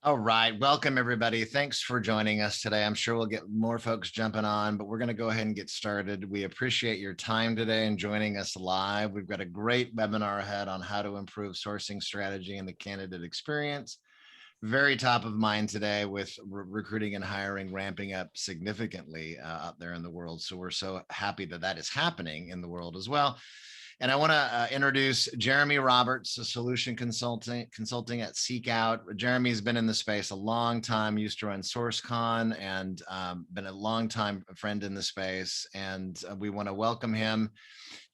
All right. Welcome, everybody. Thanks for joining us today. I'm sure we'll get more folks jumping on, but we're going to go ahead and get started. We appreciate your time today and joining us live. We've got a great webinar ahead on how to improve sourcing strategy and the candidate experience. Very top of mind today with recruiting and hiring ramping up significantly out there in the world. So we're so happy that that is happening in the world as well. And I want to introduce Jeremy Roberts, a solution consulting at Seekout. Jeremy's been in the space a long time, used to run SourceCon, and been a long time friend in the space. And we want to welcome him.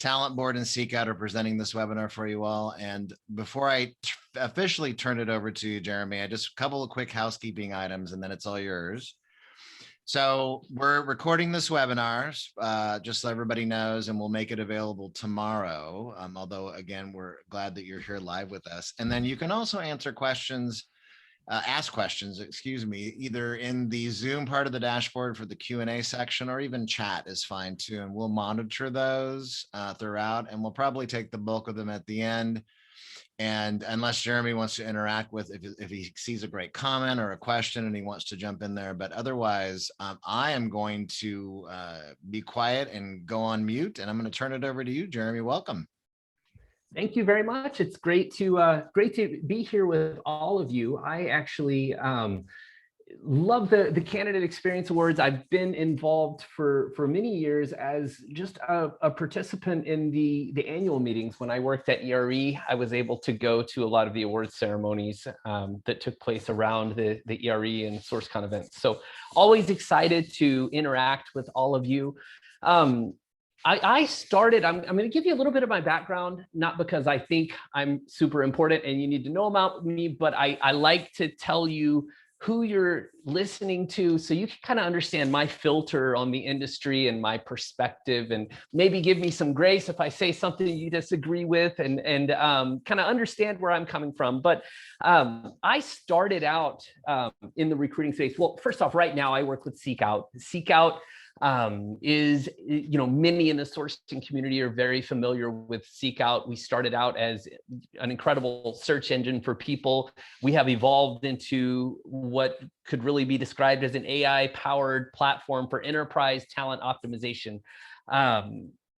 Talent Board and Seekout are presenting this webinar for you all. And before I officially turn it over to you, Jeremy, I just a couple of quick housekeeping items, and then it's all yours. So we're recording this webinar, just so everybody knows, and we'll make it available tomorrow. Although, again, we're glad that you're here live with us. And then you can also answer questions, ask questions, excuse me, either in the Zoom part of the dashboard for the Q&A section, or even chat is fine too. And we'll monitor those throughout, and we'll probably take the bulk of them at the end. And unless Jeremy wants to interact with, if he sees a great comment or a question and he wants to jump in there, but otherwise I am going to be quiet and go on mute, and I'm going to turn it over to you, Jeremy. Welcome. Thank you very much. It's great to be here with all of you. I actually love the Candidate Experience Awards. I've been involved for many years as just a participant in the annual meetings. When I worked at ERE, I was able to go to a lot of the awards ceremonies that took place around the ERE and SourceCon events. So always excited to interact with all of you. I started, I'm going to give you a little bit of my background, not because I think I'm super important and you need to know about me, but I like to tell you who you're listening to so you can kind of understand my filter on the industry and my perspective, and maybe give me some grace if I say something you disagree with, and kind of understand where I'm coming from. But I started out in the recruiting space. Well, first off, right now I work with Seekout. Seekout is, many in the sourcing community are very familiar with Seekout. We started out as an incredible search engine for people. We have evolved into what could really be described as an AI-powered platform for enterprise talent optimization.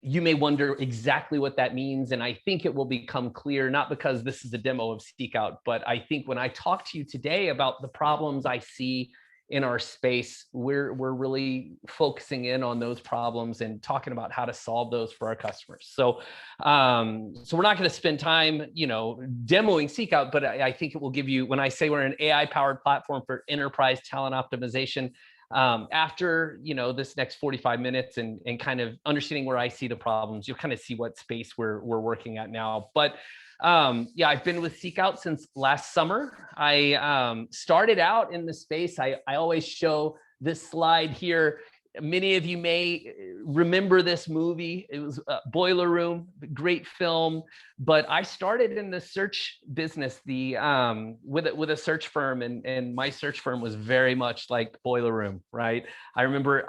You may wonder exactly what that means, and I think it will become clear, not because this is a demo of Seekout, but I think when I talk to you today about the problems I see in our space, we're really focusing in on those problems and talking about how to solve those for our customers. So, so we're not going to spend time, demoing Seekout, but I think it will give you, when I say we're an AI-powered platform for enterprise talent optimization, after this next 45 minutes and kind of understanding where I see the problems, you'll kind of see what space we're working at now. But yeah, I've been with Seekout since last summer. I started out in the space. I always show this slide here. Many of you may remember this movie. It was Boiler Room, great film. But I started in the search business, with a search firm, and my search firm was very much like Boiler Room, right? I remember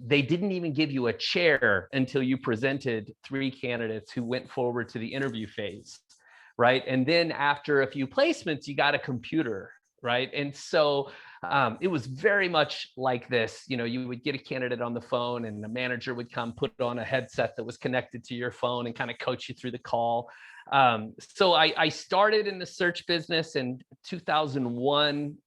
they didn't even give you a chair until you presented 3 candidates who went forward to the interview phase. Right. And then after a few placements, you got a computer. Right. And so it was very much like this. You would get a candidate on the phone, and the manager would come put on a headset that was connected to your phone and kind of coach you through the call. So I started in the search business in 2001.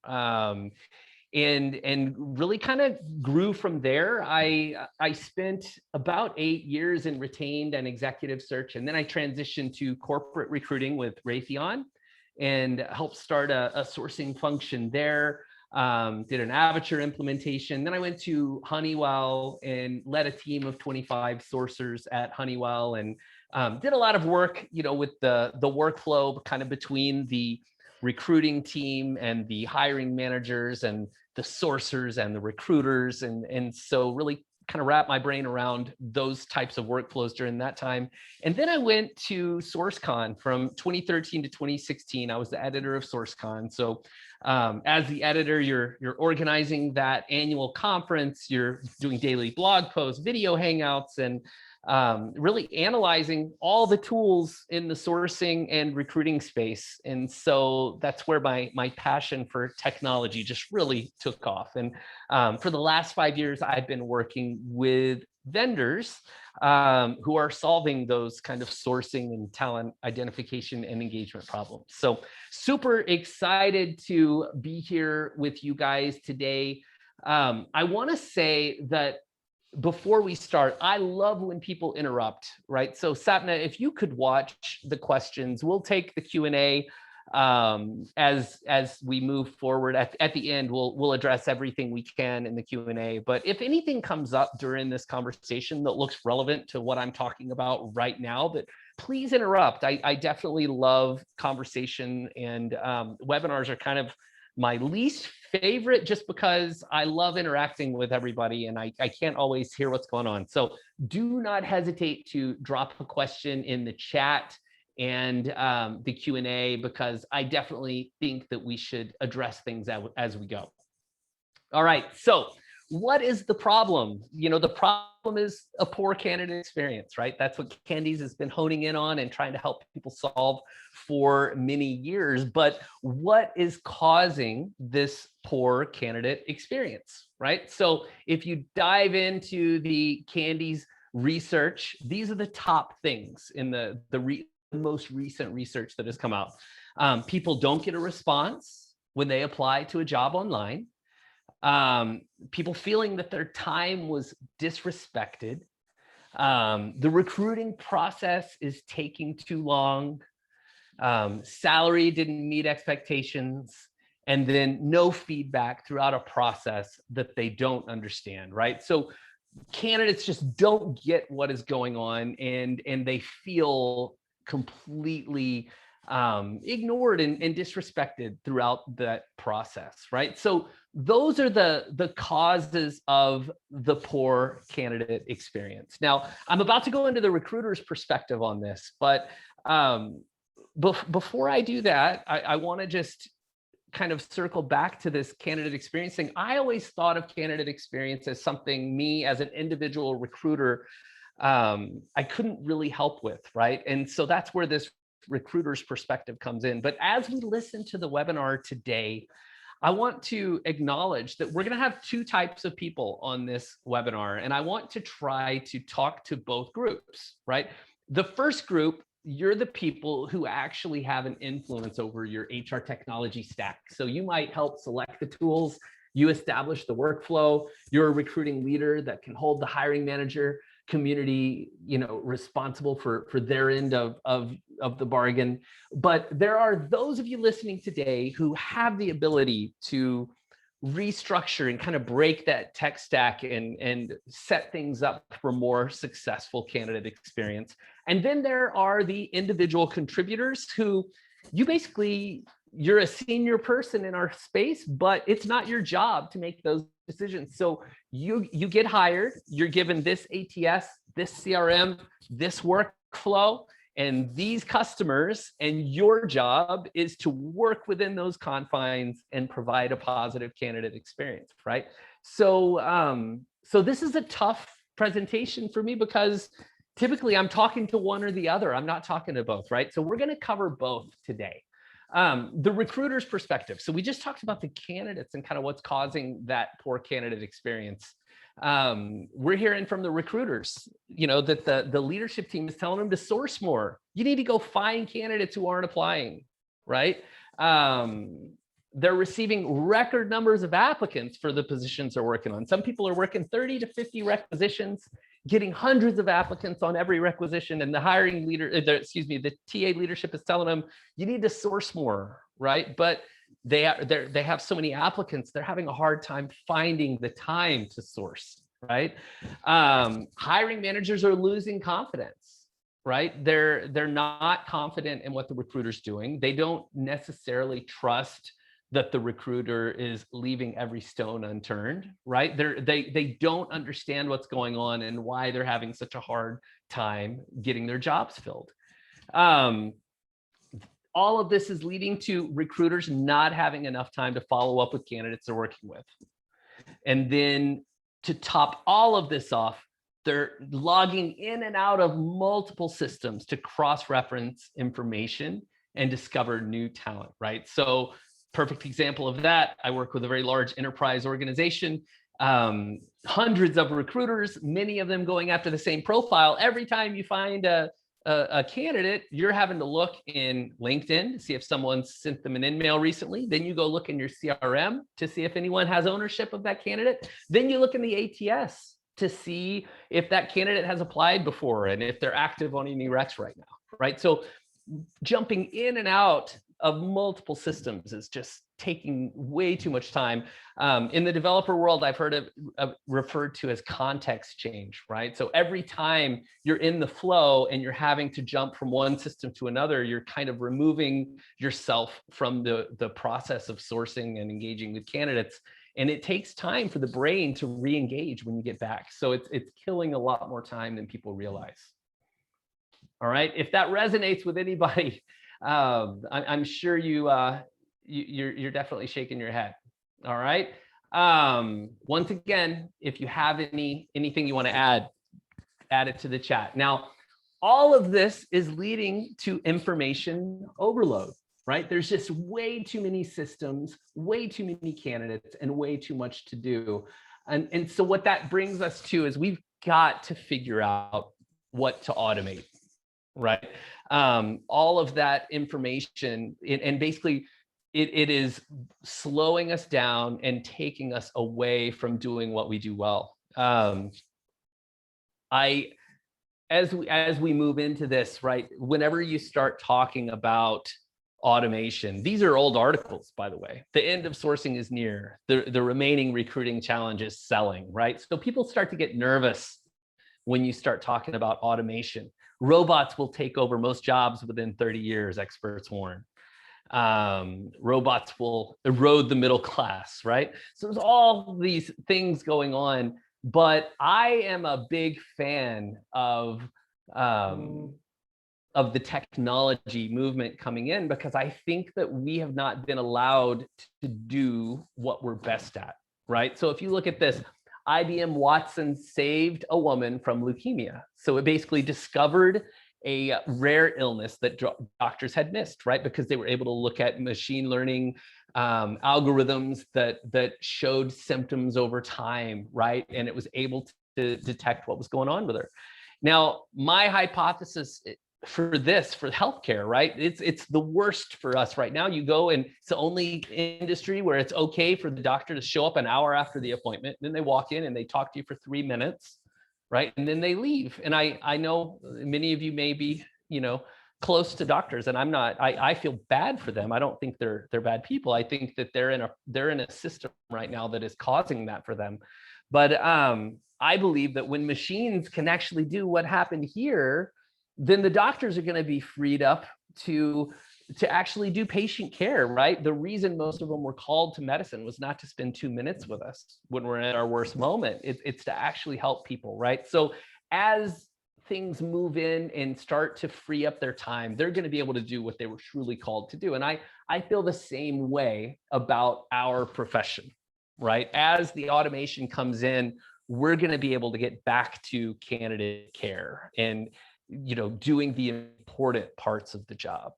And really kind of grew from there. I spent about 8 years in retained and executive search, and then I transitioned to corporate recruiting with Raytheon and helped start a sourcing function there. Did an Avature implementation. Then I went to Honeywell and led a team of 25 sourcers at Honeywell, and did a lot of work, with the workflow kind of between the recruiting team and the hiring managers and the sourcers and the recruiters. And so really kind of wrap my brain around those types of workflows during that time. And then I went to SourceCon from 2013 to 2016. I was the editor of SourceCon. So as the editor, you're organizing that annual conference, you're doing daily blog posts, video hangouts, and really analyzing all the tools in the sourcing and recruiting space. And so that's where my passion for technology just really took off. And for the last 5 years, I've been working with vendors who are solving those kind of sourcing and talent identification and engagement problems. So super excited to be here with you guys today. I want to say that before we start, I love when people interrupt, right? So Satna, if you could watch the questions, we'll take the Q&A as we move forward. At the end, we'll address everything we can in the Q&A. But if anything comes up during this conversation that looks relevant to what I'm talking about right now, that please interrupt. I definitely love conversation, and webinars are kind of my least favorite just because I love interacting with everybody and I can't always hear what's going on. So do not hesitate to drop a question in the chat and the Q&A, because I definitely think that we should address things as we go. All right, so what is the problem? You know, the problem is a poor candidate experience, right? That's what Candies has been honing in on and trying to help people solve for many years. But what is causing this poor candidate experience, right? So if you dive into the Candies research, these are the top things in the most recent research that has come out. People don't get a response when they apply to a job online. People feeling that their time was disrespected. The recruiting process is taking too long. Salary didn't meet expectations. And then no feedback throughout a process that they don't understand, right? So candidates just don't get what is going on, and they feel completely ignored and disrespected throughout that process, right? So those are the causes of the poor candidate experience. Now, I'm about to go into the recruiter's perspective on this, but before I do that, I want to just kind of circle back to this candidate experience thing. I always thought of candidate experience as something me as an individual recruiter, I couldn't really help with, right? And so that's where this recruiter's perspective comes in. But as we listen to the webinar today, I want to acknowledge that we're going to have two types of people on this webinar, and I want to try to talk to both groups, right? The first group, you're the people who actually have an influence over your HR technology stack. So you might help select the tools, you establish the workflow, you're a recruiting leader that can hold the hiring manager community, you know, responsible for their end of the bargain. But there are those of you listening today who have the ability to restructure and kind of break that tech stack and set things up for more successful candidate experience. And then there are the individual contributors who you're a senior person in our space, but it's not your job to make those decisions. So you get hired, you're given this ATS, this CRM, this workflow, and these customers, and your job is to work within those confines and provide a positive candidate experience, right? So, so this is a tough presentation for me because typically I'm talking to one or the other. I'm not talking to both, right? So we're going to cover both today. The recruiter's perspective. So we just talked about the candidates and kind of what's causing that poor candidate experience. We're hearing from the recruiters, you know, that the leadership team is telling them to source more. You need to go find candidates who aren't applying, right? They're receiving record numbers of applicants for the positions they're working on. Some people are working 30 to 50 requisitions, getting hundreds of applicants on every requisition, and the hiring leader, the TA leadership is telling them, you need to source more, right? But they have so many applicants, they're having a hard time finding the time to source, right? Hiring managers are losing confidence, right? They're not confident in what the recruiter's doing. They don't necessarily trust that the recruiter is leaving every stone unturned, right? They don't understand what's going on and why they're having such a hard time getting their jobs filled. All of this is leading to recruiters not having enough time to follow up with candidates they're working with. And then to top all of this off, They're logging in and out of multiple systems to cross-reference information and discover new talent, right? So perfect example of that, I work with a very large enterprise organization, hundreds of recruiters, many of them going after the same profile. Every time you find a candidate, you're having to look in LinkedIn to see if someone sent them an email recently. Then you go look in your CRM to see if anyone has ownership of that candidate. Then you look in the ATS to see if that candidate has applied before and if they're active on any recs right now, right? So jumping in and out of multiple systems is just taking way too much time. In the developer world, I've heard it referred to as context change, right? So every time you're in the flow and you're having to jump from one system to another, you're kind of removing yourself from the process of sourcing and engaging with candidates. And it takes time for the brain to re-engage when you get back. So it's killing a lot more time than people realize. All right, if that resonates with anybody, I'm sure you're definitely shaking your head. All right. Once again, if you have anything you want to add it to the chat. Now, all of this is leading to information overload, right? There's just way too many systems, way too many candidates, and way too much to do. And so what that brings us to is we've got to figure out what to automate, right? All of that information, and basically it is slowing us down and taking us away from doing what we do well. As we move into this, right, whenever you start talking about automation, these are old articles, by the way. The end of sourcing is near. The remaining recruiting challenge is selling, right? So people start to get nervous when you start talking about automation. Robots will take over most jobs within 30 years, experts warn. Robots will erode the middle class, right? So there's all these things going on, but I am a big fan of the technology movement coming in, because I think that we have not been allowed to do what we're best at, right? So if you look at this, IBM Watson saved a woman from leukemia. So it basically discovered a rare illness that doctors had missed, right? Because they were able to look at machine learning algorithms that showed symptoms over time, right? And it was able to detect what was going on with her. Now, my hypothesis for healthcare, right? It's the worst for us right now. You go, and it's the only industry where it's okay for the doctor to show up an hour after the appointment. Then they walk in and they talk to you for 3 minutes, right? And then they leave. And I know many of you may be, close to doctors, and I'm not. I feel bad for them. I don't think they're bad people. I think that they're in a system right now that is causing that for them. But I believe that when machines can actually do what happened here, then the doctors are going to be freed up to actually do patient care, right? The reason most of them were called to medicine was not to spend 2 minutes with us when we're at our worst moment. It's to actually help people, right? So as things move in and start to free up their time, they're going to be able to do what they were truly called to do. And I feel the same way about our profession, right? As the automation comes in, we're going to be able to get back to candidate care and doing the important parts of the job.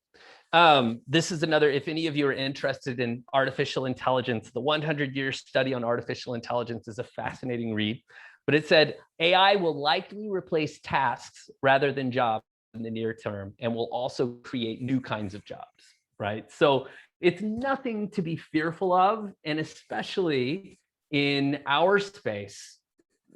This is another, if any of you are interested in artificial intelligence, the 100-year study on artificial intelligence is a fascinating read, but it said AI will likely replace tasks rather than jobs in the near term, and will also create new kinds of jobs, right? So it's nothing to be fearful of, and especially in our space,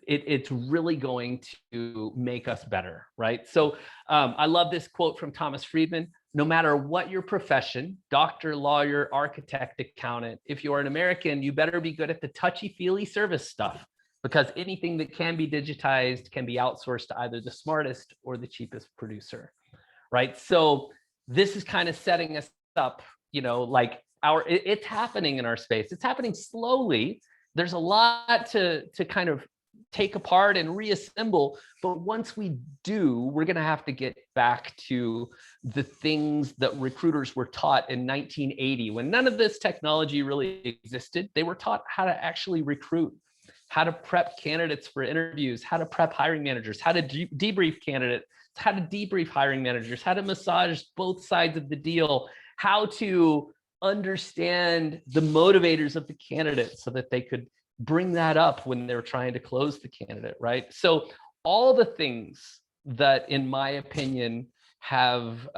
it's really going to make us better, right? So I love this quote from Thomas Friedman: no matter what your profession, doctor, lawyer, architect, accountant, if you're an American, you better be good at the touchy-feely service stuff, because anything that can be digitized can be outsourced to either the smartest or the cheapest producer, right? So this is kind of setting us up, like it's happening in our space. It's happening slowly. There's a lot to kind of take apart and reassemble, but once we do, we're going to have to get back to the things that recruiters were taught in 1980, when none of this technology really existed. They were taught how to actually recruit, how to prep candidates for interviews, how to prep hiring managers, how to debrief candidates, how to debrief hiring managers, how to massage both sides of the deal, how to understand the motivators of the candidate so that they could bring that up when they're trying to close the candidate, right? So all the things that, in my opinion, have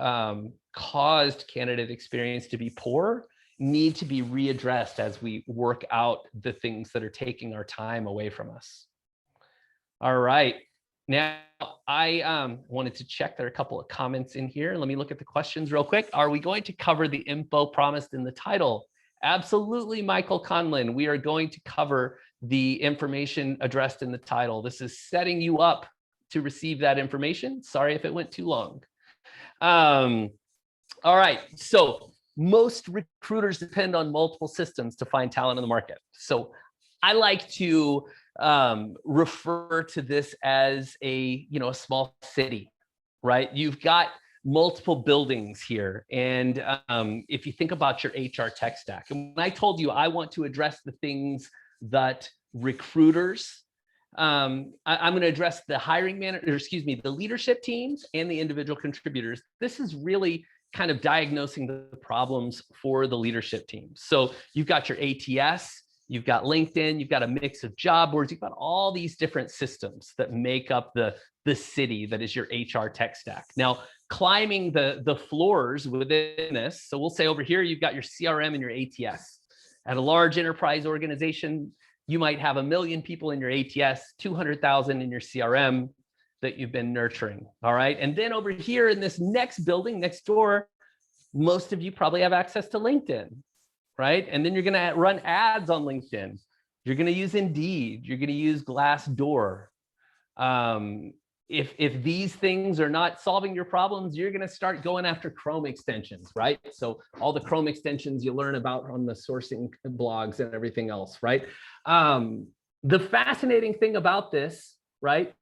caused candidate experience to be poor need to be readdressed as we work out the things that are taking our time away from us. All right. Now, I wanted to check. There are a couple of comments in here. Let me look at the questions real quick. Are we going to cover the info promised in the title? Absolutely, Michael Conlin. We are going to cover the information addressed in the title. This is setting you up to receive that information. Sorry if it went too long. All right. So most recruiters depend on multiple systems to find talent in the market. So I like to refer to this as a small city, right? You've got multiple buildings here. And if you think about your HR tech stack, and when I told you I want to address the things that recruiters, I'm going to address the hiring manager, the leadership teams and the individual contributors. This is really kind of diagnosing the problems for the leadership team. So you've got your ATS, you've got LinkedIn, you've got a mix of job boards, you've got all these different systems that make up the city that is your HR tech stack. Now, climbing the floors within this, so we'll say over here, you've got your CRM and your ATS. At a large enterprise organization, you might have 1 million people in your ATS, 200,000 in your CRM that you've been nurturing, all right? And then over here in this next building next door, most of you probably have access to LinkedIn, right? And then you're gonna run ads on LinkedIn. You're gonna use Indeed, you're gonna use Glassdoor. If these things are not solving your problems, you're gonna start going after Chrome extensions, right? So all the Chrome extensions you learn about on the sourcing blogs and everything else, right? The fascinating thing about this, right?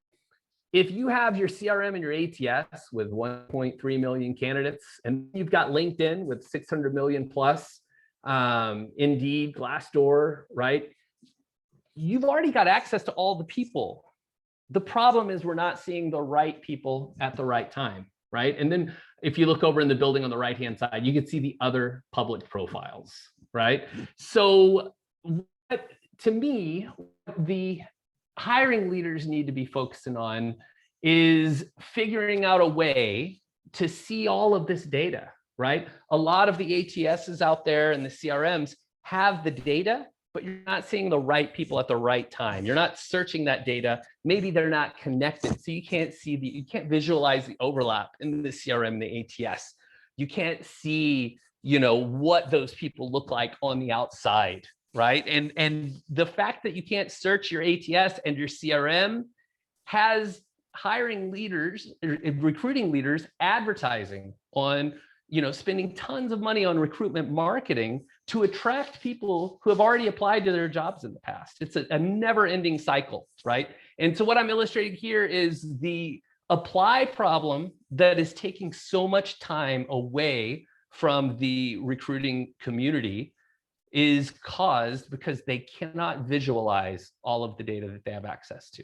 If you have your CRM and your ATS with 1.3 million candidates, and you've got LinkedIn with 600 million plus, Indeed, Glassdoor, right? You've already got access to all the people. The problem is we're not seeing the right people at the right time, right? And then if you look over in the building on the right-hand side, you can see the other public profiles, right? So to me, the hiring leaders need to be focusing on is figuring out a way to see all of this data, right? A lot of the ATSs out there and the CRMs have the data, but you're not seeing the right people at the right time. You're not searching that data. Maybe they're not connected. So you can't visualize the overlap in the CRM and the ATS. You can't see, what those people look like on the outside, right? And the fact that you can't search your ATS and your CRM has hiring leaders, recruiting leaders advertising on, spending tons of money on recruitment marketing to attract people who have already applied to their jobs in the past. It's a never-ending cycle, right? And so what I'm illustrating here is the apply problem that is taking so much time away from the recruiting community is caused because they cannot visualize all of the data that they have access to.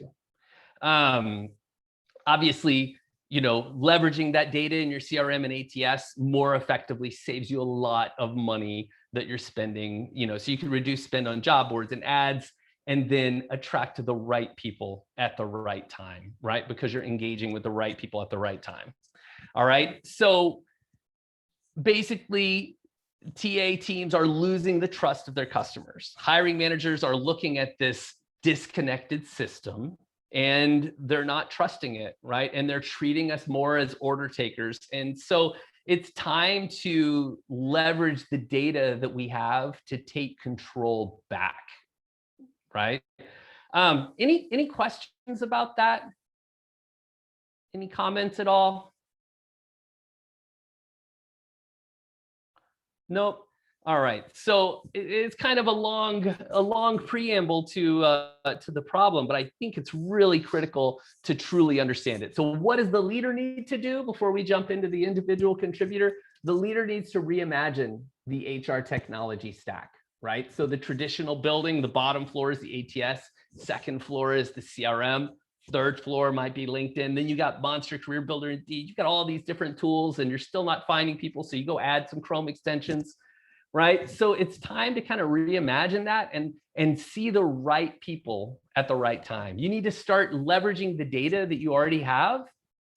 Obviously, leveraging that data in your CRM and ATS more effectively saves you a lot of money that you're spending, so you can reduce spend on job boards and ads and then attract the right people at the right time, right? Because you're engaging with the right people at the right time. All right. So basically, TA teams are losing the trust of their customers. Hiring managers are looking at this disconnected system and they're not trusting it, right? And they're treating us more as order takers. And so it's time to leverage the data that we have to take control back, right? Any questions about that? Any comments at all? Nope. All right. So it's kind of a long preamble to the problem, but I think it's really critical to truly understand it. So what does the leader need to do before we jump into the individual contributor? The leader needs to reimagine the HR technology stack, right? So the traditional building, the bottom floor is the ATS, second floor is the CRM, third floor might be LinkedIn. Then you got Monster Career Builder, Indeed. You got all these different tools, and you're still not finding people. So you go add some Chrome extensions, right? So it's time to kind of reimagine that and see the right people at the right time. You need to start leveraging the data that you already have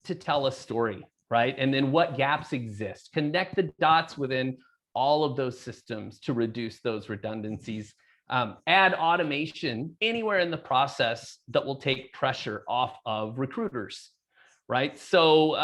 to tell a story, right? And then what gaps exist. Connect the dots within all of those systems to reduce those redundancies. Add automation anywhere in the process that will take pressure off of recruiters, right? So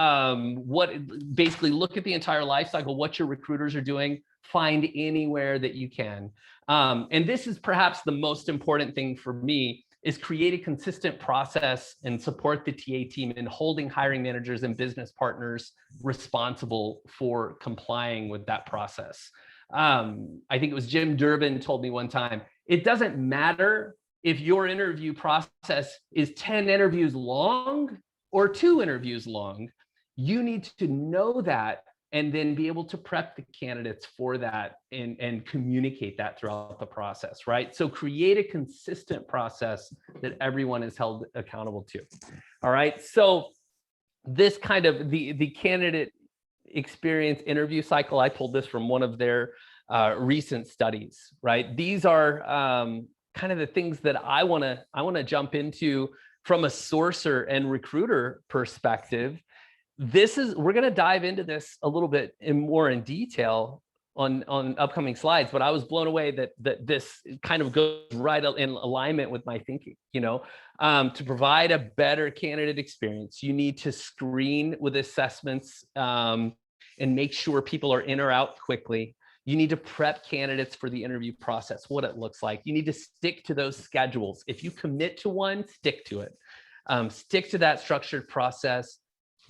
basically look at the entire life cycle, what your recruiters are doing, find anywhere that you can. And this is perhaps the most important thing for me, is create a consistent process and support the TA team in holding hiring managers and business partners responsible for complying with that process. I think it was Jim Durbin told me one time, it doesn't matter if your interview process is 10 interviews long or 2 interviews long. You need to know that and then be able to prep the candidates for that and communicate that throughout the process, right? So create a consistent process that everyone is held accountable to. All right. So this kind of the candidate experience interview cycle, I pulled this from one of their recent studies, right? These are kind of the things that I want to jump into from a sourcer and recruiter perspective. We're going to dive into this a little bit more in detail on upcoming slides, but I was blown away that this kind of goes right in alignment with my thinking. To provide a better candidate experience, you need to screen with assessments and make sure people are in or out quickly. You need to prep candidates for the interview process, what it looks like. You need to stick to those schedules. If you commit to one, stick to it. Stick to that structured process.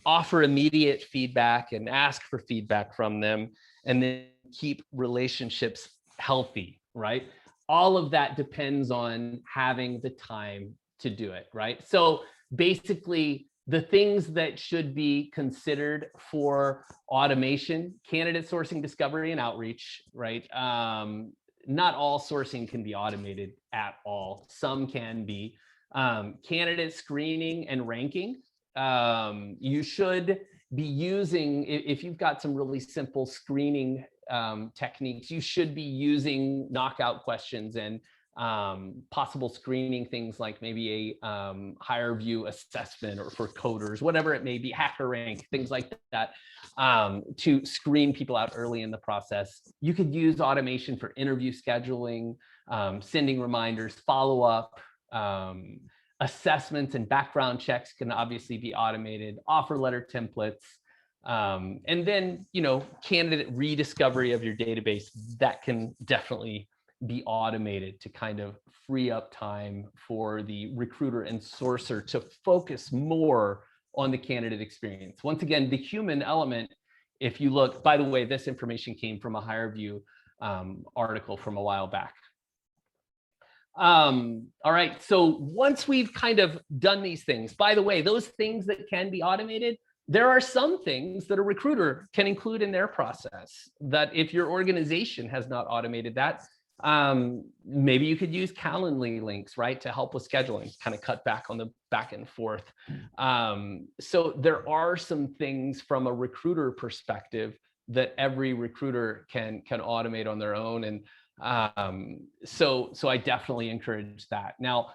Offer immediate feedback and ask for feedback from them, and then keep relationships healthy, right? All of that depends on having the time to do it, right? So basically, the things that should be considered for automation: candidate sourcing, discovery, and outreach, right? Not all sourcing can be automated at all. Some can be. Candidate screening and ranking. You should be using, if you've got some really simple screening techniques, you should be using knockout questions and possible screening things like maybe a higher view assessment, or for coders, whatever it may be, hacker rank, things like that, to screen people out early in the process. You could use automation for interview scheduling, sending reminders, follow-up, assessments and background checks can obviously be automated, offer letter templates, and then, candidate rediscovery of your database, that can definitely be automated to kind of free up time for the recruiter and sourcer to focus more on the candidate experience. Once again, the human element, if you look, by the way, this information came from a HireVue article from a while back. All right, so once we've kind of done these things, by the way, those things that can be automated, there are some things that a recruiter can include in their process that if your organization has not automated that, maybe you could use Calendly links, right, to help with scheduling, kind of cut back on the back and forth. So there are some things from a recruiter perspective that every recruiter can automate on their own. And so I definitely encourage that. Now,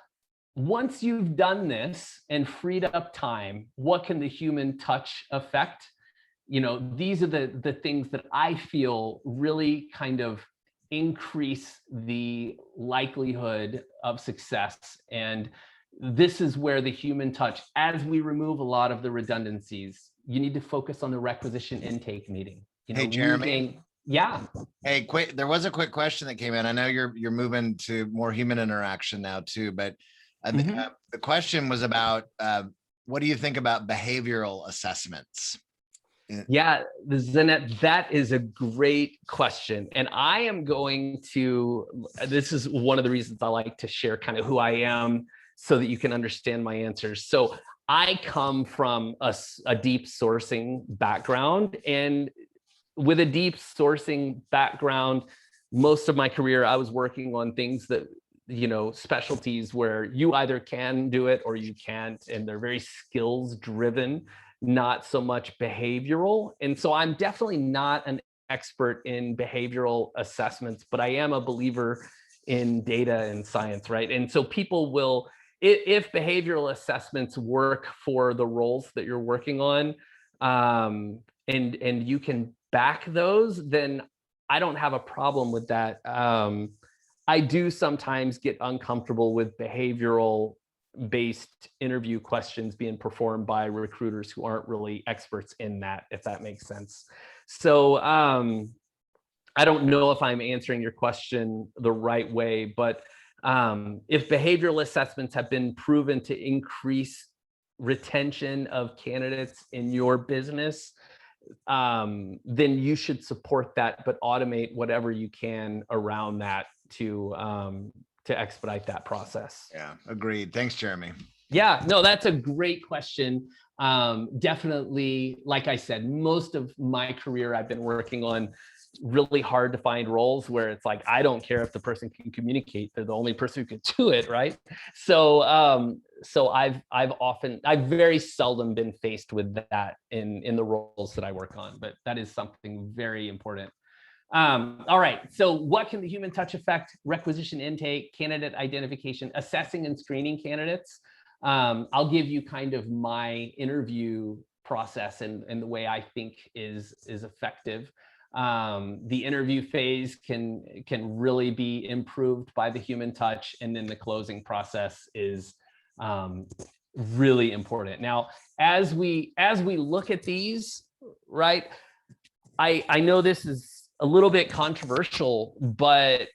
once you've done this and freed up time, what can the human touch affect? These are the things that I feel really kind of increase the likelihood of success. And this is where the human touch, as we remove a lot of the redundancies, you need to focus on the requisition intake meeting. Hey, Jeremy. Yeah. Hey, there was a quick question that came in. I know you're moving to more human interaction now too, but the question was about what do you think about behavioral assessments? Yeah, Zanette, that is a great question. And I am going to, this is one of the reasons I like to share kind of who I am so that you can understand my answers. So I come from a deep sourcing background, and with a deep sourcing background, most of my career, I was working on things that, specialties where you either can do it or you can't, and they're very skills driven, not so much behavioral. And so I'm definitely not an expert in behavioral assessments, but I am a believer in data and science, right? And so people will, if behavioral assessments work for the roles that you're working on, and you can back those, then I don't have a problem with that. I do sometimes get uncomfortable with behavioral based interview questions being performed by recruiters who aren't really experts in that, if that makes sense. So I don't know if I'm answering your question the right way, but if behavioral assessments have been proven to increase retention of candidates in your business, then you should support that, but automate whatever you can around that to expedite that process. Yeah, agreed. Thanks, Jeremy. Yeah, no, that's a great question. Definitely, like I said, most of my career I've been working on really hard to find roles where it's like, I don't care if the person can communicate, they're the only person who can do it, right? So I've very seldom been faced with that in the roles that I work on, but that is something very important. All right, so what can the human touch affect? Requisition intake, candidate identification, assessing and screening candidates. I'll give you kind of my interview process and the way I think is effective. The interview phase can really be improved by the human touch, and then the closing process is really important. Now, as we look at these, right, I know this is a little bit controversial, but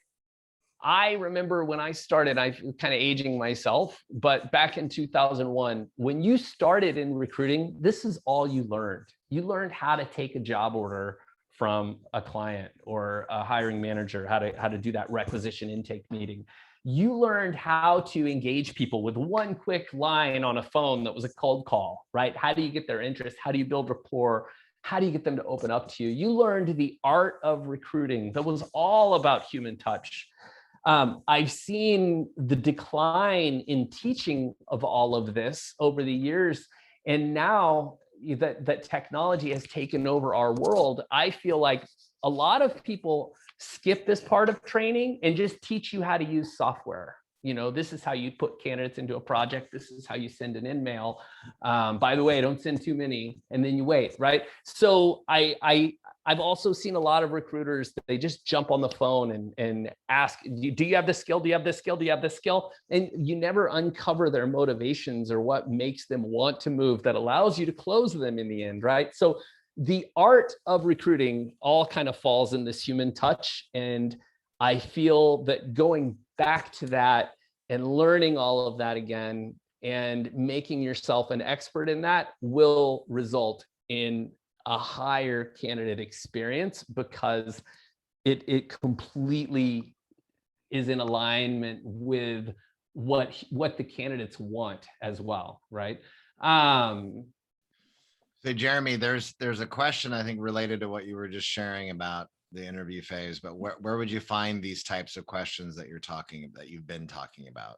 I remember when I started, I'm kind of aging myself, but back in 2001, when you started in recruiting, this is all you learned. You learned how to take a job order from a client or a hiring manager, how to do that requisition intake meeting. You learned how to engage people with one quick line on a phone that was a cold call, right? How do you get their interest? How do you build rapport? How do you get them to open up to you? You learned the art of recruiting that was all about human touch. I've seen the decline in teaching of all of this over the years. And now that technology has taken over our world, I feel like a lot of people skip this part of training and just teach you how to use software. This is how you put candidates into a project. This is how you send an in-mail. By the way, don't send too many, and then you wait, right? So I've also seen a lot of recruiters that they just jump on the phone and ask, do you have this skill? Do you have this skill? Do you have this skill? And you never uncover their motivations or what makes them want to move that allows you to close them in the end, right? So the art of recruiting all kind of falls in this human touch. And I feel that going back to that and learning all of that again and making yourself an expert in that will result in a higher candidate experience, because it completely is in alignment with what the candidates want as well, right? So Jeremy, there's a question I think related to what you were just sharing about the interview phase, but where would you find these types of questions that you've been talking about?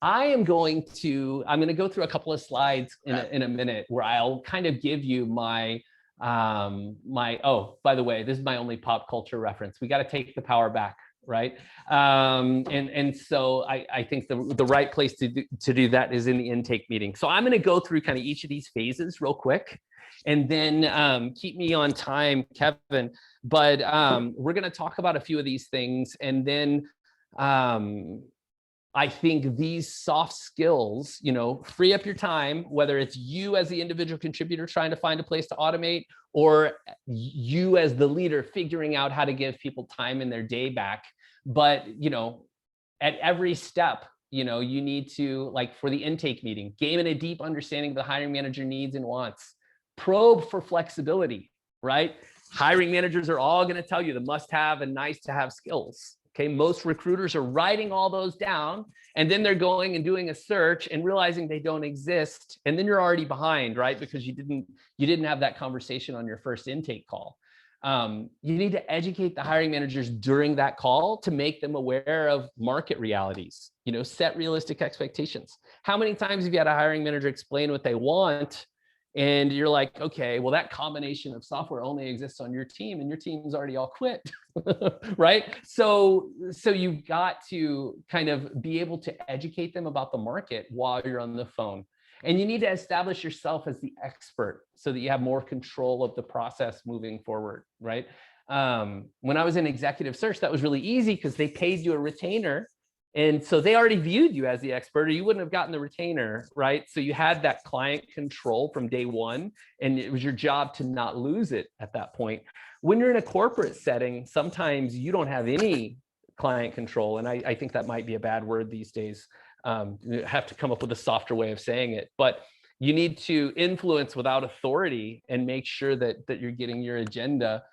I'm going to go through a couple of slides in a minute where I'll kind of give you my oh, by the way, this is my only pop culture reference. We got to take the power back, right? And so I think the right place to do that is in the intake meeting. So I'm going to go through kind of each of these phases real quick, and then keep me on time, Kevin. But we're going to talk about a few of these things, and then I think these soft skills, free up your time, whether it's you as the individual contributor trying to find a place to automate, or you as the leader figuring out how to give people time in their day back. But, at every step, you need to, like for the intake meeting, gain a deep understanding of the hiring manager needs and wants. Probe for flexibility, right? Hiring managers are all going to tell you the must-have and nice-to-have skills. Okay, most recruiters are writing all those down, and then they're going and doing a search and realizing they don't exist, and then you're already behind, right? Because you didn't have that conversation on your first intake call. You need to educate the hiring managers during that call to make them aware of market realities, set realistic expectations. How many times have you had a hiring manager explain what they want and you're like, okay, well, that combination of software only exists on your team and your team's already all quit, right? So you've got to kind of be able to educate them about the market while you're on the phone. And you need to establish yourself as the expert so that you have more control of the process moving forward, right? When I was in executive search, that was really easy because they paid you a retainer. And so they already viewed you as the expert, or you wouldn't have gotten the retainer, right? So you had that client control from day one, and it was your job to not lose it at that point. When you're in a corporate setting, sometimes you don't have any client control. And I think that might be a bad word these days. You have to come up with a softer way of saying it, but you need to influence without authority and make sure that you're getting your agenda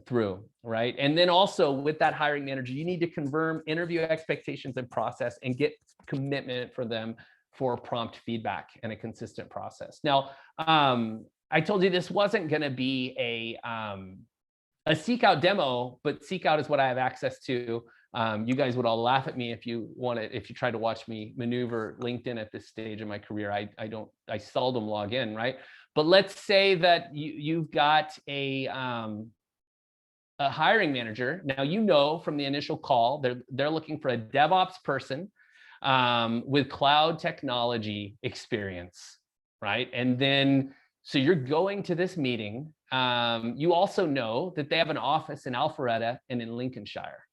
through, right? And then also with that hiring manager, you need to confirm interview expectations and process and get commitment for them for prompt feedback and a consistent process. Now, I told you this wasn't going to be a Seekout demo, but Seekout is what I have access to. You guys would all laugh at me if you tried to watch me maneuver LinkedIn at this stage of my career. I seldom log in, right? But let's say that you've got a hiring manager. Now, from the initial call, they're looking for a DevOps person with cloud technology experience, right? And then, so you're going to this meeting. You also know that they have an office in Alpharetta and in Lincolnshire.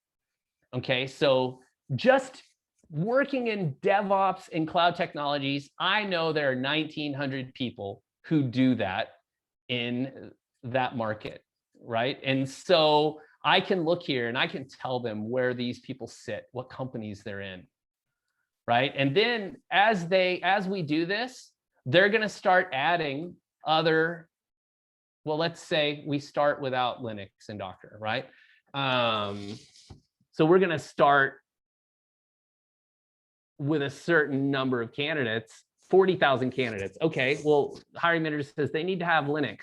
Okay, so just working in DevOps and cloud technologies, I know there are 1,900 people who do that in that market, right? And so I can look here and I can tell them where these people sit, what companies they're in, right? And then as we do this, they're going to start adding other, well, let's say we start without Linux and Docker, right? So we're going to start with a certain number of candidates, 40,000 candidates. Okay, well, hiring manager says they need to have Linux.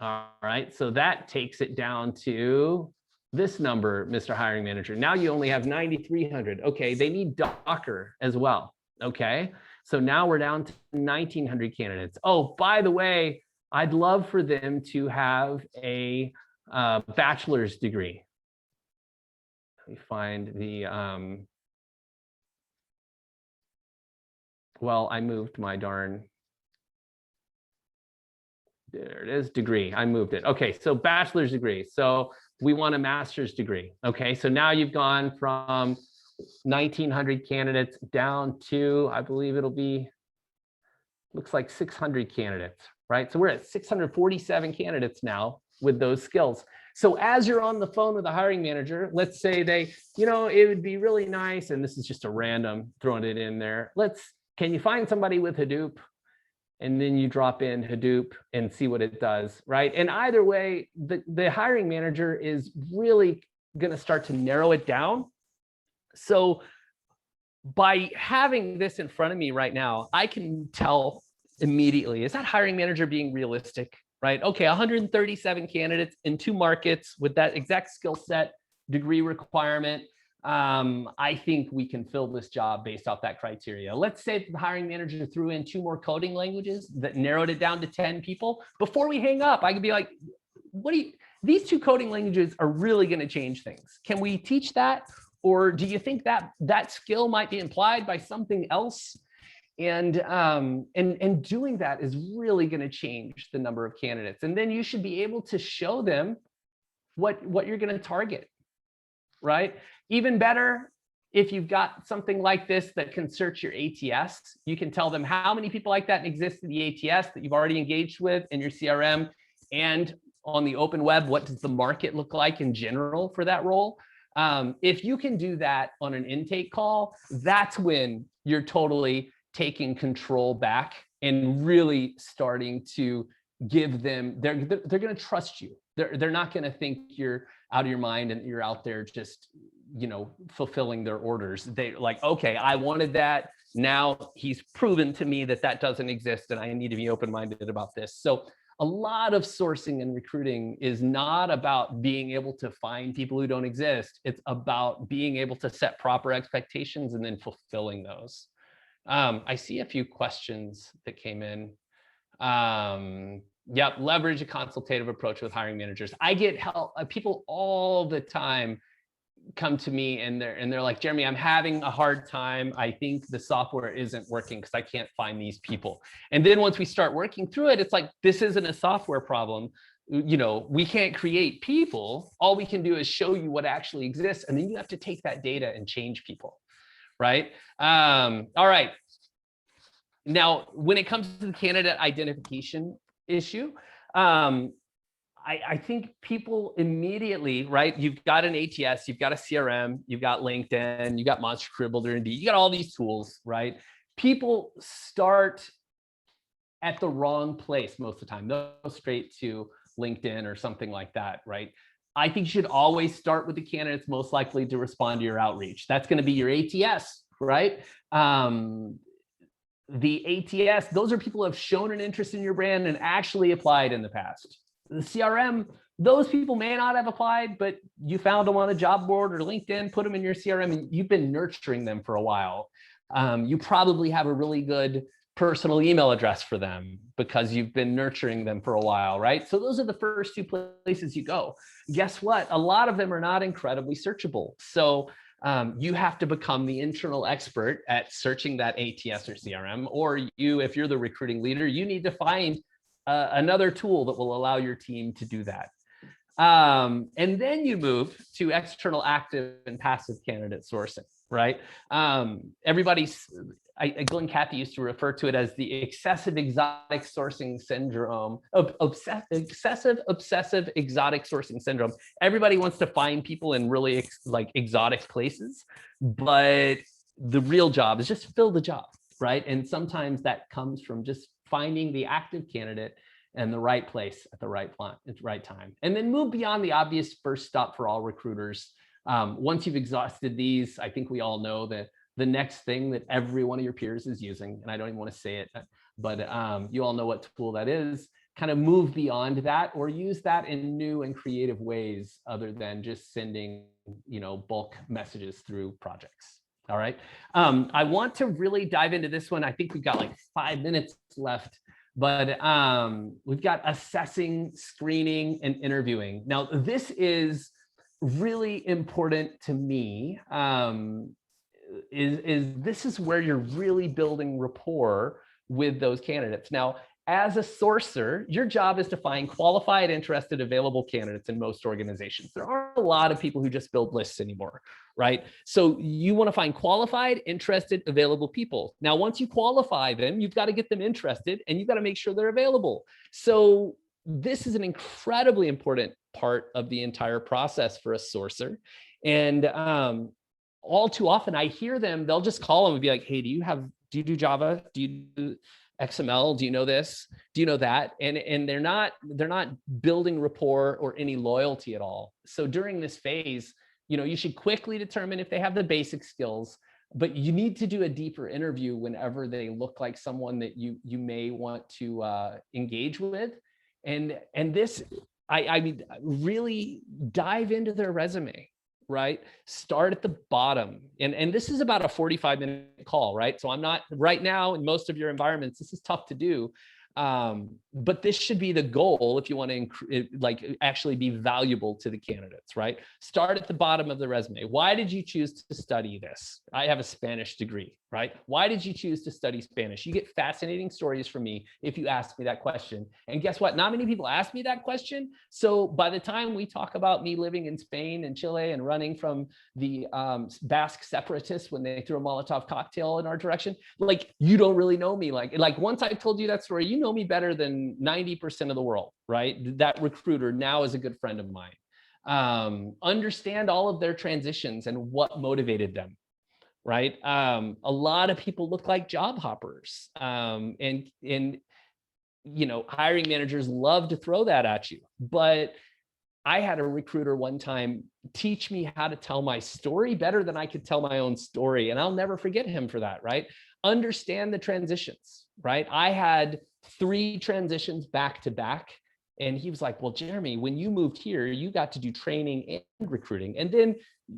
All right, so that takes it down to this number, Mr. Hiring Manager. Now you only have 9,300. Okay, they need Docker as well. Okay, so now we're down to 1,900 candidates. Oh, by the way, I'd love for them to have a bachelor's degree. Let me find the, well, I moved my darn, there it is, degree. I moved it. Okay, so bachelor's degree. So we want a master's degree. Okay, so now you've gone from 1,900 candidates down to, I believe it'll be, looks like 600 candidates, right? So we're at 647 candidates now with those skills. So as you're on the phone with a hiring manager, let's say they, it would be really nice, and this is just a random throwing it in there. Can you find somebody with Hadoop? And then you drop in Hadoop and see what it does, right? And either way, the hiring manager is really going to start to narrow it down. So by having this in front of me right now, I can tell immediately, is that hiring manager being realistic? Right? Okay, 137 candidates in 2 markets with that exact skill set, degree requirement. I think we can fill this job based off that criteria. Let's say the hiring manager threw in 2 more coding languages that narrowed it down to 10 people. Before we hang up, I could be like, these 2 coding languages are really going to change things. Can we teach that? Or do you think that skill might be implied by something else? And doing that is really going to change the number of candidates. And then you should be able to show them what you're going to target, right? Even better, if you've got something like this that can search your ATS, you can tell them how many people like that exist in the ATS that you've already engaged with in your CRM, and on the open web, what does the market look like in general for that role? If you can do that on an intake call, that's when you're totally taking control back and really starting to give them, they're going to trust you. They're not going to think you're out of your mind and you're out there just, fulfilling their orders. They're like, okay, I wanted that. Now he's proven to me that doesn't exist and I need to be open-minded about this. So a lot of sourcing and recruiting is not about being able to find people who don't exist. It's about being able to set proper expectations and then fulfilling those. I see a few questions that came in. Yep, leverage a consultative approach with hiring managers. I get help, people all the time come to me and they're like, Jeremy, I'm having a hard time. I think the software isn't working because I can't find these people. And then once we start working through it, it's like, this isn't a software problem. You know, we can't create people. All we can do is show you what actually exists. And then you have to take that data and change people, right? All right. Now, when it comes to the candidate identification issue, I think people immediately, right? You've got an ATS, you've got a CRM, you've got LinkedIn, you got Monster Career Builder, Indeed, you got all these tools, right? People start at the wrong place most of the time. They'll go straight to LinkedIn or something like that, right? I think you should always start with the candidates most likely to respond to your outreach. That's going to be your ATS, right? The ATS, those are people who have shown an interest in your brand and actually applied in the past. The CRM, those people may not have applied, but you found them on a job board or LinkedIn, put them in your CRM, and you've been nurturing them for a while. You probably have a really good personal email address for them because you've been nurturing them for a while, right? So those are the first two places you go. Guess what? A lot of them are not incredibly searchable. So you have to become the internal expert at searching that ATS or CRM, or you, if you're the recruiting leader, you need to find another tool that will allow your team to do that. And then you move to external active and passive candidate sourcing, right? Glenn Cathy used to refer to it as the excessive exotic sourcing syndrome, excessive obsessive exotic sourcing syndrome. Everybody wants to find people in really exotic places, but the real job is just fill the job, right? And sometimes that comes from just finding the active candidate and the right place at the right time. And then move beyond the obvious first stop for all recruiters. Once you've exhausted these, I think we all know that the next thing that every one of your peers is using, and I don't even want to say it, but you all know what tool that is, kind of move beyond that or use that in new and creative ways other than just sending, bulk messages through projects. All right. I want to really dive into this one. I think we've got like 5 minutes left, but we've got assessing, screening, and interviewing. Now, this is really important to me. This is where you're really building rapport with those candidates. Now, as a sourcer, your job is to find qualified, interested, available candidates in most organizations. There aren't a lot of people who just build lists anymore, right? So you want to find qualified, interested, available people. Now, once you qualify them, you've got to get them interested and you've got to make sure they're available. So this is an incredibly important part of the entire process for a sourcer. And all too often I hear them, they'll just call them and be like, hey, do you do Java? Do you do XML? Do you know this? Do you know that? And they're not building rapport or any loyalty at all. So during this phase, you should quickly determine if they have the basic skills, but you need to do a deeper interview whenever they look like someone that you may want to engage with. And this, I mean, really dive into their resume. Right? Start at the bottom. And this is about a 45-minute call, right? So I'm not right now in most of your environments, this is tough to do. But this should be the goal if you want to actually be valuable to the candidates, right? Start at the bottom of the resume. Why did you choose to study this? I have a Spanish degree, right? Why did you choose to study Spanish? You get fascinating stories from me if you ask me that question. And guess what? Not many people ask me that question. So by the time we talk about me living in Spain and Chile and running from the Basque separatists when they threw a Molotov cocktail in our direction, you don't really know me. Like once I've told you that story, you know me better than 90% of the world, right? That recruiter now is a good friend of mine. Understand all of their transitions and what motivated them, right? A lot of people look like job hoppers, and hiring managers love to throw that at you. But I had a recruiter one time teach me how to tell my story better than I could tell my own story, and I'll never forget him for that, right? Understand the transitions, right? I had 3 transitions back to back. And he was like, well, Jeremy, when you moved here, you got to do training and recruiting. And then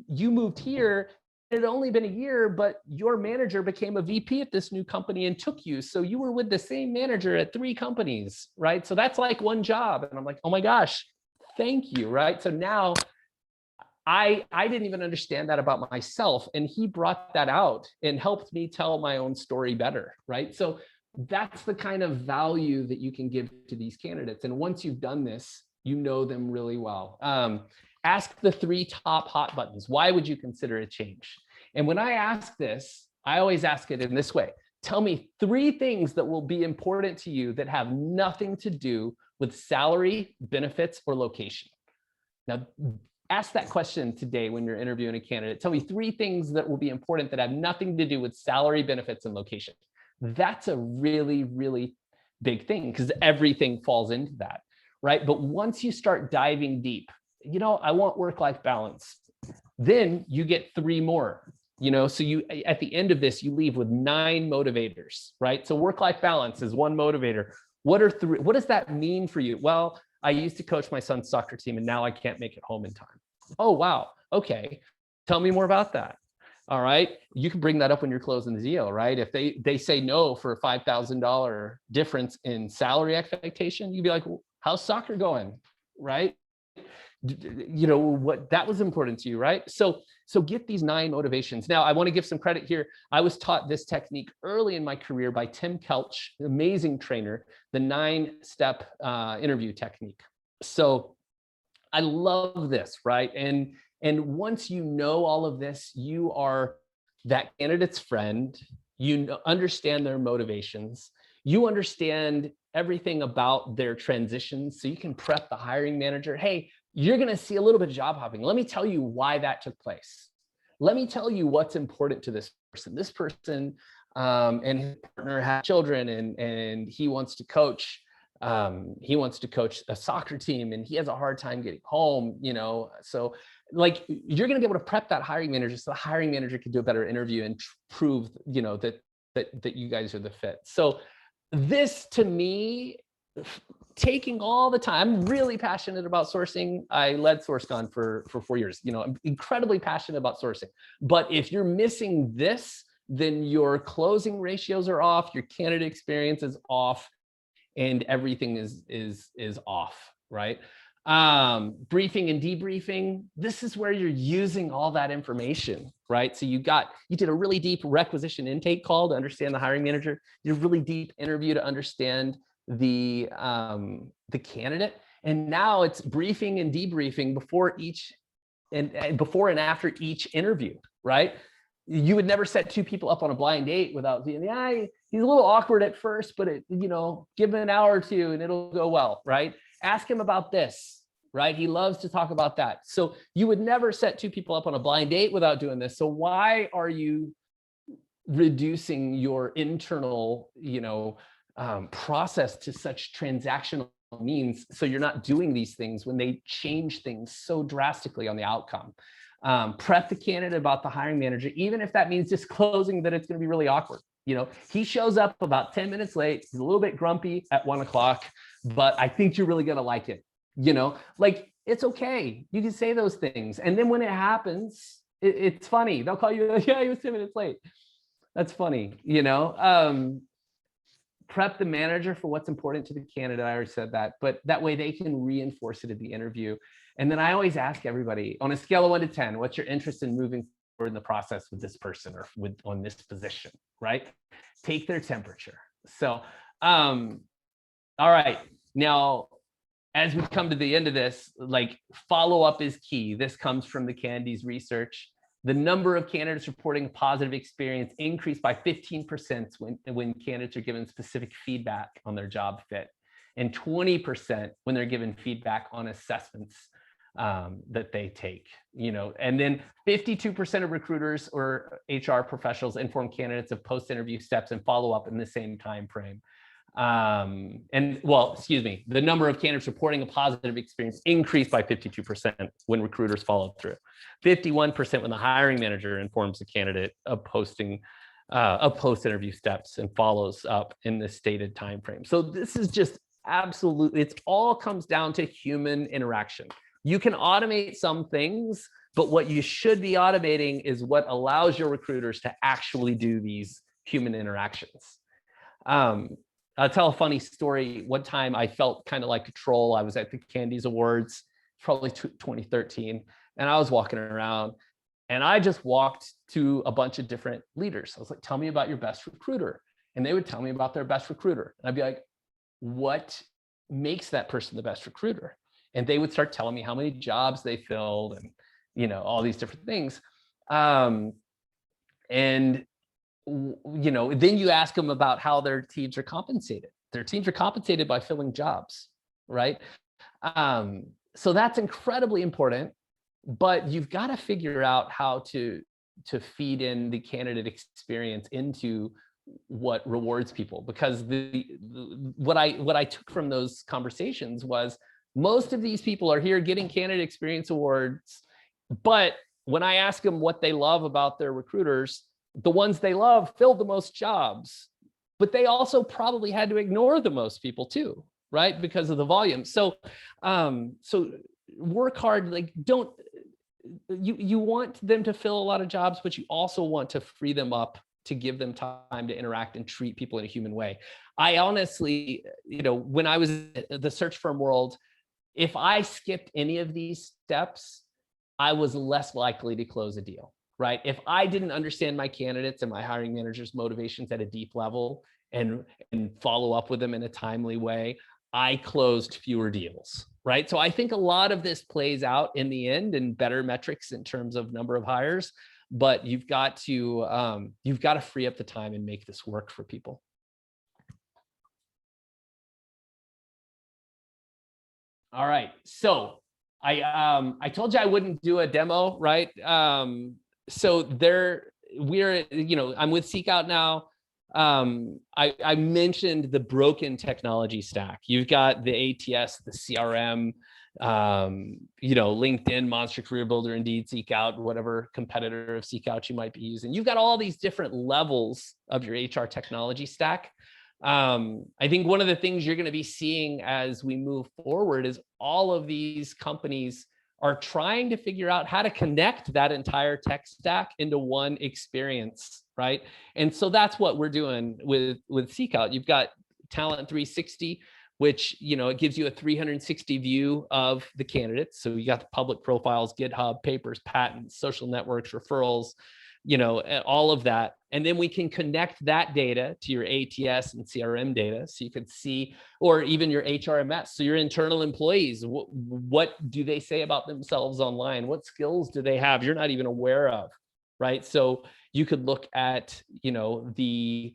you moved here, it had only been a year, but your manager became a VP at this new company and took you. So you were with the same manager at 3 companies, right? So that's like 1 job. And I'm like, oh my gosh, thank you, right? So now I didn't even understand that about myself. And he brought that out and helped me tell my own story better, right? So that's the kind of value that you can give to these candidates. And once you've done this, you know them really well. Ask the 3 top hot buttons. Why would you consider a change? And when I ask this, I always ask it in this way. Tell me 3 things that will be important to you that have nothing to do with salary, benefits, or location. Now, ask that question today when you're interviewing a candidate. Tell me 3 things that will be important that have nothing to do with salary, benefits, and location. That's a really, really big thing because everything falls into that, right? But once you start diving deep, I want work-life balance. Then you get 3 more, so you, at the end of this, you leave with 9 motivators, right? So work-life balance is 1 motivator. What does that mean for you? Well, I used to coach my son's soccer team and now I can't make it home in time. Oh, wow. Okay. Tell me more about that. All right. You can bring that up when you're closing the deal, right? If they say no for a $5,000 difference in salary expectation, you'd be like, well, how's soccer going? Right? What that was important to you, right? So get these 9 motivations. Now, I want to give some credit here. I was taught this technique early in my career by Tim Kelch, an amazing trainer, the 9-step interview technique. So I love this, right? And once you know all of this, you are that candidate's friend. You understand their motivations. You understand everything about their transitions. So you can prep the hiring manager. Hey, you're going to see a little bit of job hopping. Let me tell you why that took place. Let me tell you what's important to this person. This person and his partner have children and he wants to coach. He wants to coach a soccer team and he has a hard time getting home, so like you're going to be able to prep that hiring manager so the hiring manager can do a better interview and prove, that you guys are the fit. So this to me, taking all the time, I'm really passionate about sourcing. I led SourceCon for 4 years. I'm incredibly passionate about sourcing. But if you're missing this, then your closing ratios are off, your candidate experience is off, and everything is off, right? Briefing and debriefing, this is where you're using all that information, right? So you did a really deep requisition intake call to understand the hiring manager, you did a really deep interview to understand the candidate, and now it's briefing and debriefing before and after each interview, right? You would never set 2 people up on a blind date without being, he's a little awkward at first, but give him an hour or 2 and it'll go well, right? Ask him about this, right? He loves to talk about that. So you would never set 2 people up on a blind date without doing this. So why are you reducing your internal, process to such transactional means? So you're not doing these things when they change things so drastically on the outcome. Prep the candidate about the hiring manager, even if that means disclosing that it's going to be really awkward. He shows up about 10 minutes late. He's a little bit grumpy at 1 o'clock, but I think you're really going to like it. Like it's okay. You can say those things. And then when it happens, it's funny. They'll call you, he was 10 minutes late. That's funny. Prep the manager for what's important to the candidate. I already said that, but that way they can reinforce it at the interview. And then I always ask everybody on a scale of 1 to 10, what's your interest in moving forward in the process with this person or on this position, right? Take their temperature. So, all right. Now, as we come to the end of this, like follow-up is key. This comes from the Candy's research. The number of candidates reporting a positive experience increased by 15% when candidates are given specific feedback on their job fit, and 20% when they're given feedback on assessments that they take, and then 52% of recruiters or HR professionals inform candidates of post-interview steps and follow-up in the same time frame. The number of candidates reporting a positive experience increased by 52% when recruiters followed through. 51% when the hiring manager informs the candidate of posting of post-interview steps and follows up in the stated time frame. So this is just absolutely, it all comes down to human interaction. You can automate some things, but what you should be automating is what allows your recruiters to actually do these human interactions. I'll tell a funny story. One time I felt kind of like a troll. I was at the Candies Awards, probably 2013, and I was walking around and I just walked to a bunch of different leaders. I was like, tell me about your best recruiter. And they would tell me about their best recruiter. And I'd be like, what makes that person the best recruiter? And they would start telling me how many jobs they filled and, you know, all these different things. And, you know, then you ask them about how their teams are compensated. Their teams are compensated by filling jobs, right? So that's incredibly important, but you've got to figure out how to feed in the candidate experience into what rewards people, because what I took from those conversations was most of these people are here getting candidate experience awards, but when I ask them what they love about their recruiters, the ones they love filled the most jobs, but they also probably had to ignore the most people too, right? Because of the volume. So work hard, like you want them to fill a lot of jobs, but you also want to free them up to give them time to interact and treat people in a human way. I honestly, you know, when I was in the search firm world, if I skipped any of these steps, I was less likely to close a deal, right? If I didn't understand my candidates and my hiring managers' motivations at a deep level and follow up with them in a timely way, I closed fewer deals, right? So I think a lot of this plays out in the end in better metrics in terms of number of hires, but you've got to free up the time and make this work for people. All right, so I told you I wouldn't do a demo, right? So we're, you know, I'm with Seekout now. I mentioned the broken technology stack. You've got the ATS, the CRM, you know, LinkedIn, Monster Career Builder, Indeed, Seekout, whatever competitor of Seekout you might be using. You've got all these different levels of your HR technology stack. I think one of the things you're going to be seeing as we move forward is all of these companies are trying to figure out how to connect that entire tech stack into one experience, right? And so that's what we're doing with Seekout. You've got Talent 360, which, you know, it gives you a 360 view of the candidates. So you got the public profiles, GitHub, papers, patents, social networks, referrals, you know, all of that. And then we can connect that data to your ATS and CRM data. So you can see, or even your HRMS. So your internal employees, what do they say about themselves online? What skills do they have you're not even aware of, right? So you could look at, you know, the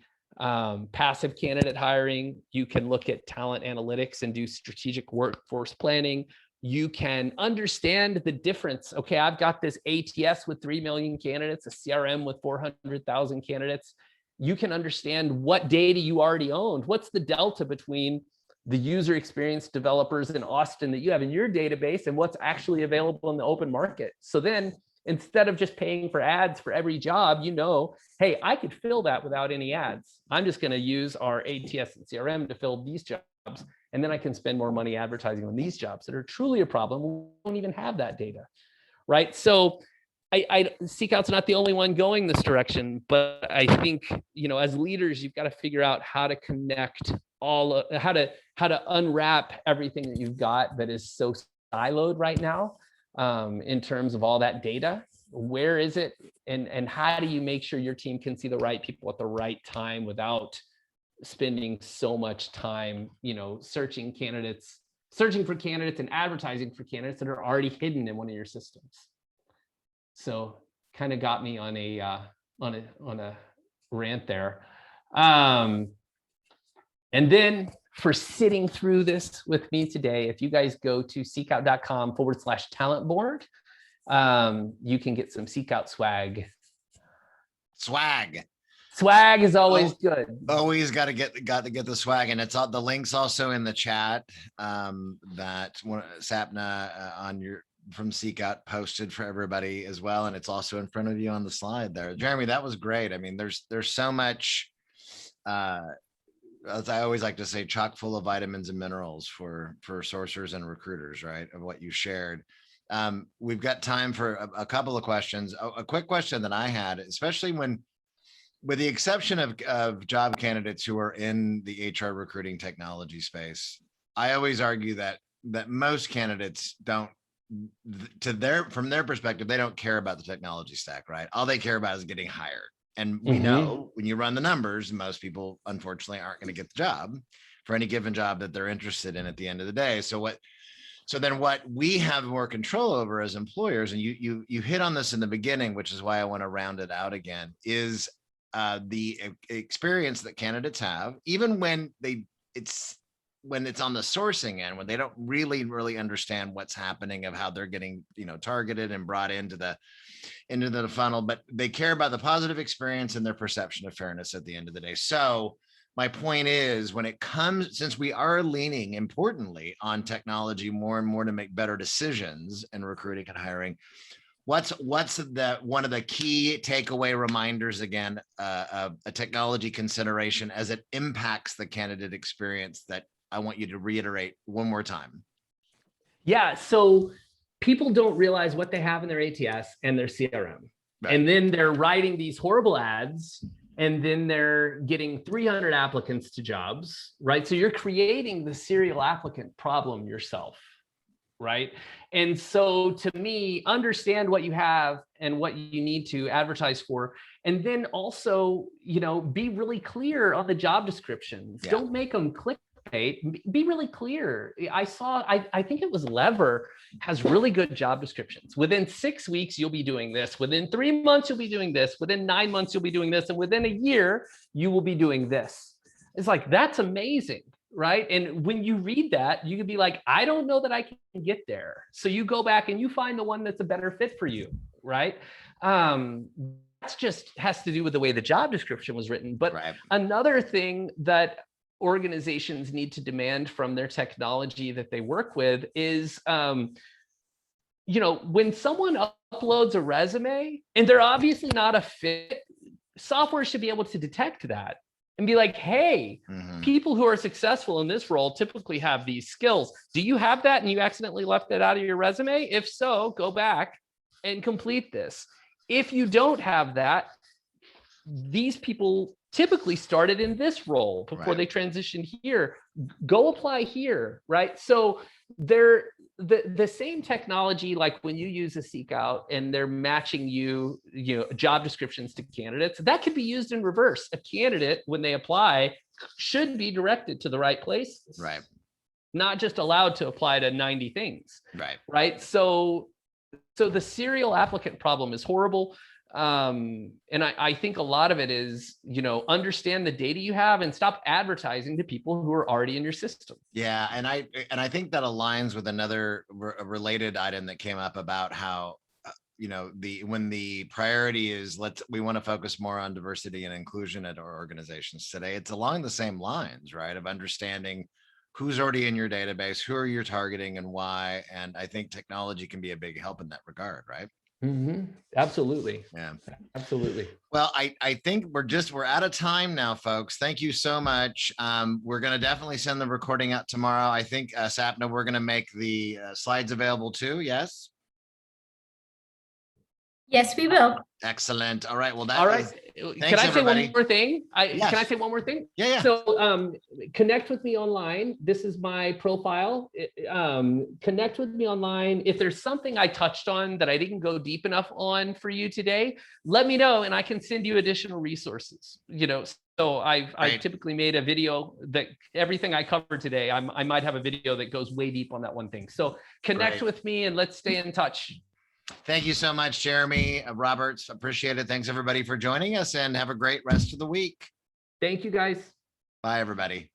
passive candidate hiring. You can look at talent analytics and do strategic workforce planning. You can understand the difference. Okay, I've got this ATS with 3 million candidates, a CRM with 400,000 candidates. You can understand what data you already owned. What's the delta between the user experience developers in Austin that you have in your database and what's actually available in the open market? So then instead of just paying for ads for every job, you know, hey, I could fill that without any ads. I'm just going to use our ATS and CRM to fill these jobs. And then I can spend more money advertising on these jobs that are truly a problem. We don't even have that data, right? So Seekout's not the only one going this direction, but I think, you know, as leaders, you've got to figure out how to connect how to unwrap everything that you've got that is so siloed right now in terms of all that data. Where is it? And how do you make sure your team can see the right people at the right time without spending so much time, you know, searching for candidates and advertising for candidates that are already hidden in one of your systems. So kind of got me on a rant there. And then for sitting through this with me today, if you guys go to seekout.com/talent board, you can get some Seekout swag. Swag is always good. Always got to get the swag, and it's all the links also in the chat. That Satna on your Seekout posted for everybody as well. And it's also in front of you on the slide there. Jeremy, that was great. I mean, there's so much, as I always like to say, chock full of vitamins and minerals for sourcers and recruiters, right? Of what you shared. We've got time for a couple of questions. A quick question that I had, especially with the exception of job candidates who are in the HR recruiting technology space, I always argue that most candidates don't, from their perspective, they don't care about the technology stack, right? All they care about is getting hired. And we know when you run the numbers, most people unfortunately aren't going to get the job for any given job that they're interested in at the end of the day. So then what we have more control over as employers, and you hit on this in the beginning, which is why I want to round it out again, is the experience that candidates have, even when it's on the sourcing end, when they don't really understand what's happening, of how they're getting, targeted and brought into the funnel, but they care about the positive experience and their perception of fairness at the end of the day. So my point is, when it comes, since we are leaning importantly on technology more and more to make better decisions in recruiting and hiring, what's one of the key takeaway reminders again of a technology consideration as it impacts the candidate experience that I want you to reiterate one more time? Yeah, so people don't realize what they have in their ATS and their CRM. Right. And then they're writing these horrible ads, and then they're getting 300 applicants to jobs, right? So you're creating the serial applicant problem yourself, right? And so to me, understand what you have and what you need to advertise for. And then also, be really clear on the job descriptions. Yeah. Don't make them clickbait. Be really clear. I think it was Lever has really good job descriptions. Within 6 weeks, you'll be doing this. Within 3 months, you'll be doing this. Within 9 months, you'll be doing this. And within a year, you will be doing this. It's like, that's amazing, right? And when you read that, you could be like, I don't know that I can get there. So you go back and you find the one that's a better fit for you, right? That's just has to do with the way the job description was written. But right. Another thing that organizations need to demand from their technology that they work with is, when someone uploads a resume and they're obviously not a fit, software should be able to detect that and be like, hey, people who are successful in this role typically have these skills. Do you have that and you accidentally left it out of your resume? If so, go back and complete this. If you don't have that, these people typically started in this role before they transitioned here. Go apply here, right? So they're the same technology, like when you use a Seekout and they're matching job descriptions to candidates, that could be used in reverse. A candidate, when they apply, should be directed to the right places. Right. Not just allowed to apply to 90 things. Right. Right. So the serial applicant problem is horrible. And I think a lot of it is, understand the data you have and stop advertising to people who are already in your system. Yeah. And I think that aligns with another related item that came up about how, when the priority is, we want to focus more on diversity and inclusion at our organizations today. It's along the same lines, right? Of understanding who's already in your database, who are you targeting and why. And I think technology can be a big help in that regard, right? Absolutely. Yeah, absolutely. Well, I think we're out of time now, folks. Thank you so much. We're going to definitely send the recording out tomorrow. I think, Sapna, we're going to make the slides available too. Yes. Yes, we will. Excellent. All right. Well, all right. Can I say one more thing? Yes. Can I say one more thing? Yeah. So connect with me online. This is my profile. Connect with me online. If there's something I touched on that I didn't go deep enough on for you today, let me know and I can send you additional resources. So I've typically made a video that everything I covered today, I might have a video that goes way deep on that one thing. So connect with me and let's stay in touch. Thank you so much, Jeremy Roberts. Appreciate it. Thanks everybody for joining us and have a great rest of the week. Thank you guys. Bye everybody.